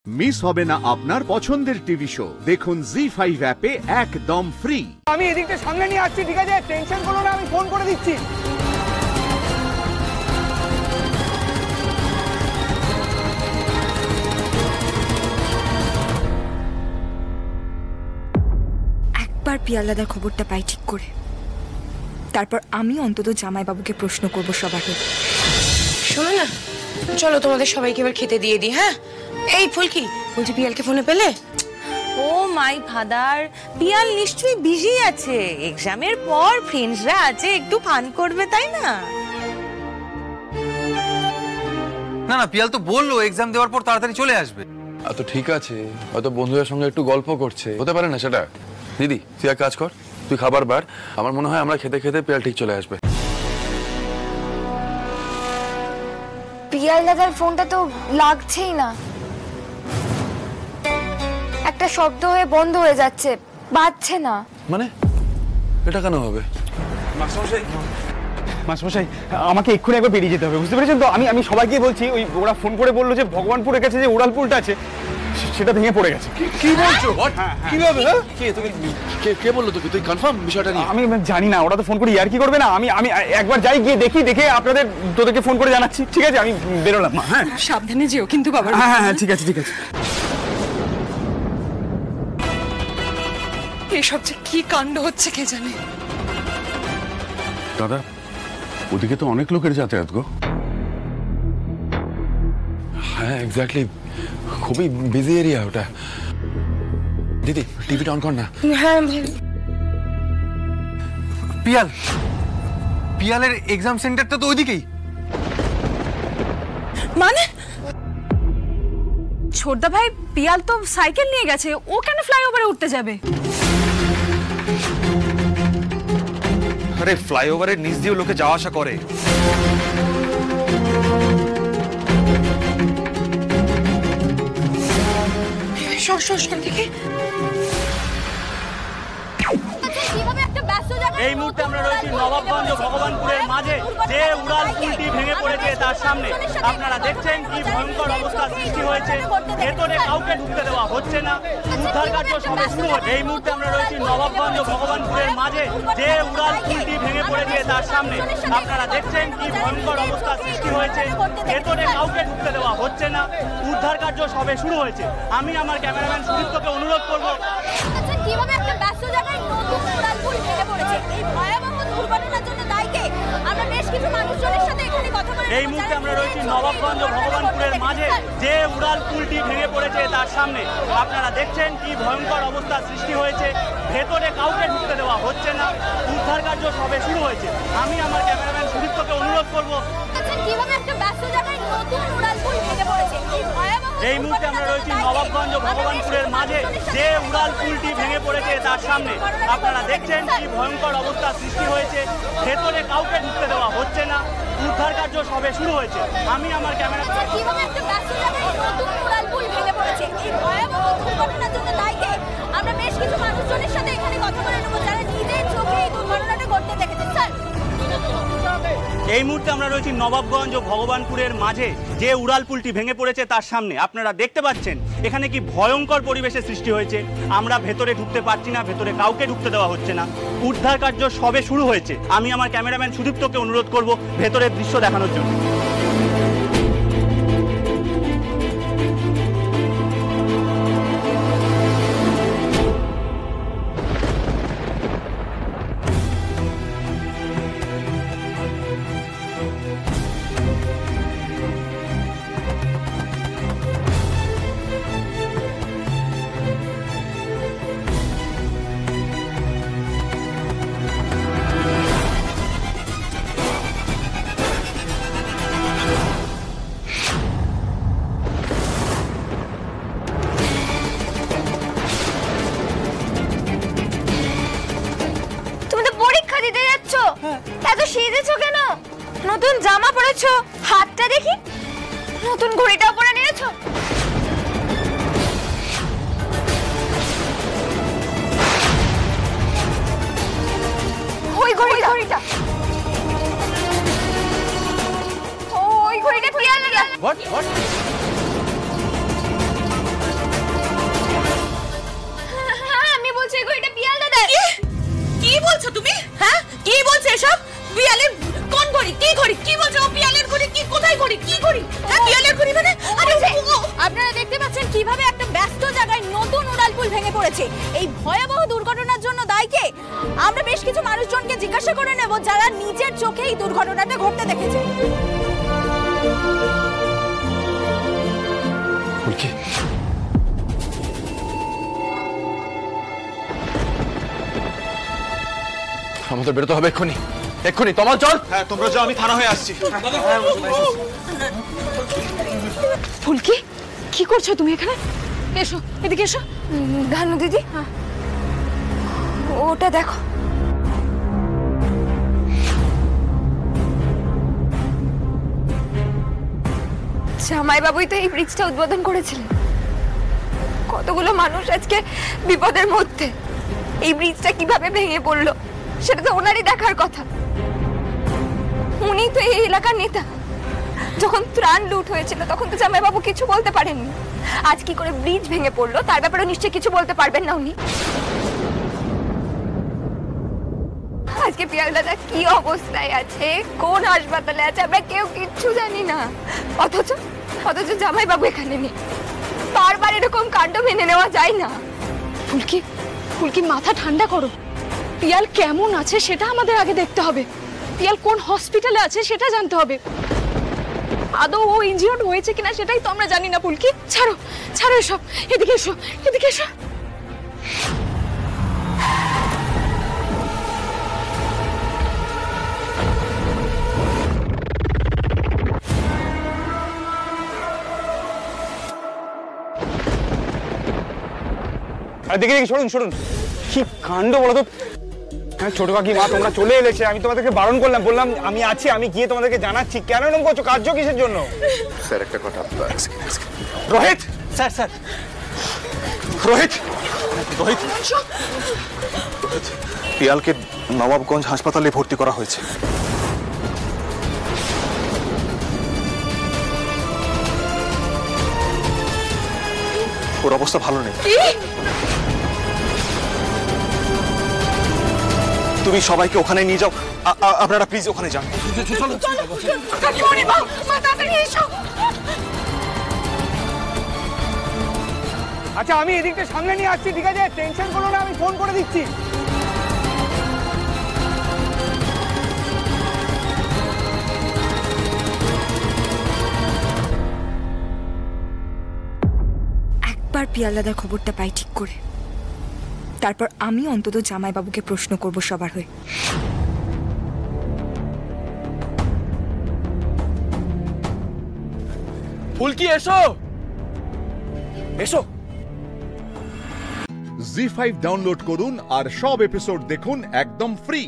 Miss হবে না আপনার পছন্দের টিভি শো। দেখুন জি5 অ্যাপে একদম ফ্রি। আমি এদিকটা সামনে নিয়ে আসছি, ঠিক আছে? টেনশন করো না, আমি ফোন করে দিচ্ছি। একবার পিয়ালাদার খবরটা পাই ঠিক করে, তারপর আমি অন্তত জামাইবাবুকে প্রশ্ন করব সবার আগে। শোনো না, চলো তোমাদের সবাইকে এবার খেতে দিয়ে দিই। হ্যাঁ, এই ফুলকি বলছি, পিয়ালকে ফোনে পেলে? ও মাই ফাদার, পিয়াল নিশ্চয়ই বিজি আছে, এক্সামের পর ফ্রেন্ডসরা আছে, একটু ফান করবে, তাই না? না না, পিয়াল তো বললো এক্সাম দেওয়ার পর তাড়াতাড়ি চলে আসবে। তো ঠিক আছে, হয়তো বন্ধুদের সঙ্গে একটু গল্প করছে, হতে পারে না সেটা? দিদি তুই এক কাজ কর, তুই খাবার বার, আমার মনে হয় আমরা খেতে খেতে পিয়াল ঠিক চলে আসবে। পিয়াল দাদার ফোনটা তো লাগছেই না, একটা শব্দ হয়ে বন্ধ হয়ে যাচ্ছে, বাজছে না। মানে এটা কেন হবে? মাস্টারমশাই, আমাকে এক্ষুনি একবার বেরিয়ে যেতে হবে, বুঝতে পেরেছেন তো? আমি সবাইকে বলছি, ওই ওরা ফোন করে বললো যে ভগবানপুরের কাছে যে উড়ালপুলটা আছে সেটা ভেঙে পড়ে গেছে। কি বলছো? কিভাবে? কে বললো তোকে? তুই কনফার্ম বিষয়টা নিয়ে? আমি জানি না, ওরা তো ফোন করে ইয়ার কি করবে না। আমি একবার যাই, গিয়ে দেখে তোদেরকে ফোন করে জানাচ্ছি, ঠিক আছে? আমি বেরোলাম। হ্যাঁ, সাবধানে যেও কিন্তু বাবা। হ্যাঁ, ঠিক আছে। এসব যে কি কাণ্ড হচ্ছে কে জানে। দাদা, ওদিকে তো অনেক লোকের যাতায়াত গো। হ্যাঁ এক্স্যাক্টলি, খুবই বিজি এরিয়া ওটা। দিদি টিভিটা অন কর না। হ্যাঁ, পিয়ালের এক্সাম সেন্টারটা তো ওইদিকেই। মানে ছোটদা ভাই, পিয়াল তো সাইকেল নিয়ে গেছে, ও কেন ফ্লাইওভারে উঠতে যাবে? আরে ফ্লাইওভারের নিচ দিয়ে লোকে যাওয়া আসা করে। দেখে এই মুহূর্তে আমরা রয়েছি নবাবগঞ্জ ভগবানপুরের মাঝে, যে উড়াল পুলটি ভেঙে পড়েছে তার সামনে। আপনারা দেখছেন কি ভয়ঙ্কর অবস্থা সৃষ্টি হয়েছে, ভেতরে কাউকে ঢুকতে দেওয়া হচ্ছে না, উদ্ধার কার্য সবে শুরু হচ্ছে। এই মুহূর্তে আমরা রয়েছি নবাবগঞ্জ ভগবানপুরের মাঝে, যে উড়াল পুলটি ভেঙে পড়েছে তার সামনে। আপনারা দেখছেন কি ভয়ঙ্কর অবস্থা সৃষ্টি হয়েছে, ভেতরে কাউকে ঢুকতে দেওয়া হচ্ছে না, উদ্ধার কার্য সবে শুরু হয়েছে। আমি আমার ক্যামেরাম্যান সুদীপ্তকে অনুরোধ করবো, কিভাবে একটা ব্যস্ত জায়গায় নতুন উড়ালপুল ভেঙে পড়েছে, এই ভয়াবহ দুর্ঘটনার জন্য দায়ী কে? আমরা বেশ কিছু মানুষজনের সাথে এখানে কথা বলে। এই মুহূর্তে আমরা রয়েছি নবাবগঞ্জ ভগবানপুরের মাঝে, যে উড়াল পুলটি ভেঙে পড়েছে তার সামনে। আপনারা দেখছেন কি ভয়ঙ্কর অবস্থা সৃষ্টি হয়েছে, ভেতরে কাউকে ঢুকতে দেওয়া হচ্ছে না, উদ্ধার কার্য সবে শুরু হয়েছে। আমি আমার ক্যামেরাম্যান সুদীপ্তকে অনুরোধ করবো, কিভাবে একটা ব্যস্ত জায়গায় নতুন উড়ালপুল ভেঙে পড়েছে, এই ভয়াবহ। এই মুহূর্তে আমরা রয়েছি নবাবগঞ্জ ভগবানপুরের মাঝে, যে উড়াল পুলটি ভেঙে পড়েছে তার সামনে। আপনারা দেখছেন কি ভয়ঙ্কর অবস্থা সৃষ্টি হয়েছে, ভেতরে কাউকে ঢুকতে দেওয়া হচ্ছে না, উদ্ধার কার্য সবে শুরু হয়েছে। আমি আমার ক্যামেরা কিভাবে একটা ব্যস্ত জায়গায় নতুন উড়ালপুল ভেঙে পড়েছে, এই ভয়াবহ দুর্ঘটনার জন্য দায়ী কে? আমরা বেশ কিছু মানুষজনের সাথে এখানে কথা বলে নেবো, যারা নিজের চোখে এই দুর্ঘটনাটা ঘটতে দেখেছে। স্যার, এই মুহূর্তে আমরা রয়েছি নবাবগঞ্জ ও ভগবানপুরের মাঝে, যে উড়াল পুলটি ভেঙে পড়েছে তার সামনে। আপনারা দেখতে পাচ্ছেন এখানে কি ভয়ঙ্কর পরিবেশের সৃষ্টি হয়েছে। আমরা ভেতরে ঢুকতে পারছি না, ভেতরে কাউকে ঢুকতে দেওয়া হচ্ছে না, উদ্ধার কার্য সবে শুরু হয়েছে। আমি আমার ক্যামেরাম্যান সুদীপ্তকে অনুরোধ করব ভেতরের দৃশ্য দেখানোর জন্য। এত সেজেছো কেন? নতুন জামা পরেছো, হাতটা দেখি, নতুন ঘড়িটাও পরে নিয়েছো। ওই ঘড়িটা ওই ঘড়িটা পিয়াল দাদা। What? কিভাবে একটা ব্যস্ত জায়গায় নতুন উড়ালপুল ভেঙে পড়েছে। এই ভয়াবহ দুর্ঘটনার জন্য দায়ী কে? আমরা বেশ কিছু মানুষজনকে জিজ্ঞাসা করে নেব যারা নিজের চোখে এই দুর্ঘটনাটা ঘটতে দেখেছে। ফুলকি, আমাদের বেরোতে হবে এক্ষুনি, এক্ষুনি। তমাল চল। হ্যাঁ তোমরা যাও, আমি থানা হয়ে আসছি। ফুলকি, কি করছো তুমি এখানে? এসো, এদিকে এসো। ধানু দিদি, ওটা দেখো। জামাইবাবুই তো এই ব্রিজটা উদ্বোধন করেছিলেন। কতগুলো মানুষ আজকে বিপদের মধ্যে। এই ব্রিজটা কিভাবে ভেঙে পড়লো সেটা তো ওনারই দেখার কথা। উনি তো এই এলাকার নেতা। যখন ত্রাণ লুট হয়েছিল তখন তো জামাইবাবু কিছু বলতে পারেননি। আজ কি করে ব্রিজ ভেঙে পড়লো তার ব্যাপারে নিশ্চয়ই কিছু বলতে পারবেন না উনি। আজকে পিয়াল দাদা কি অবস্থায় আছে, কোন হাসপাতালে আছে, আমরা কেউ কিচ্ছু জানি না। অথচ জামাইবাবু এখানে নেই। বারবার এরকম কাণ্ড মেনে নেওয়া যায় না। ফুলকি মাথা ঠান্ডা করো। পিয়াল কেমন আছে সেটা আমাদের আগে দেখতে হবে। পিয়াল কোন হসপিটালে আছে সেটা জানতে হবে। আদৌ ও ইনজিওর্ড হয়েছে কিনা সেটাই তো আমরা জানি না। ফুলকি ছাড়ো ছাড়ো এসব, এদিকে এসো, এদিকে এসো। দেখি দেখি, শুনুন শুনুন, কি কাণ্ড বলো তো। হ্যাঁ ছোট কাকিমা, তোমরা চলে এলেছে, আমি তোমাদেরকে বারণ করলাম, বললাম আমি আছি, আমি গিয়ে তোমাদেরকে জানাচ্ছি। কেন এরকম করছো? কার্য কিসের জন্য? স্যার একটা কথা। রোহিত স্যার, স্যার রোহিত, রোহিত পিয়ালকে নবাবগঞ্জ হাসপাতালে ভর্তি করা হয়েছে। ওর অবস্থা ভালো নেই। তুমি সবাইকে ওখানে নিয়ে যাও। আপনারা প্লিজ ওখানে যান। আচ্ছা আমি এদিকটা সামনে নিয়ে আসছি, ঠিক আছে? টেনশন করো না, আমি ফোন করে দিচ্ছি। একবার পিয়ালাদার খবরটা পাই ঠিক করে, তারপর আমি অন্তত জামাইবাবুকে প্রশ্ন করব সবার হয়ে। ফুলকি এসো, এসো। জি5 ডাউনলোড করুন আর সব এপিসোড দেখুন একদম ফ্রি।